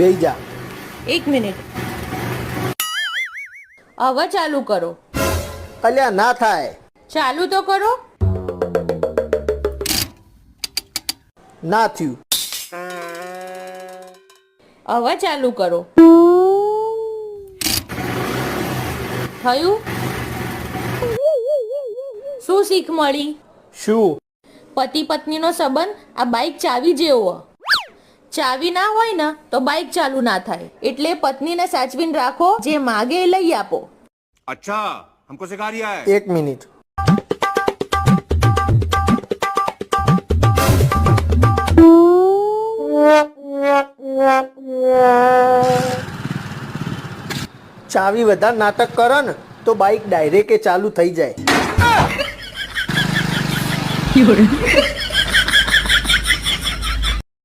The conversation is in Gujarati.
બેહી જા. 1 મિનિટ. હવે ચાલુ કરો. અલ્યા ના થાય. ચાલુ તો કરો. ના થયું. હવે ચાલુ કરો. થયું? શું શીખ મળી? શું? પતિ પત્નીનો સંબંધ આ બાઇક ચાવી જેવો. ચાવી ના હોય ને તો બાઇક ચાલુ ના થાય. એટલે પત્નીને સાચવીને રાખો, જે માગે એ લઈ આપો. अच्छा हमको सिखा रिया है. 1 મિનિટ. ચાવી વધારે નાટક કરો ને તો બાઇક ડાયરેક્ટ ચાલુ થઈ જાય.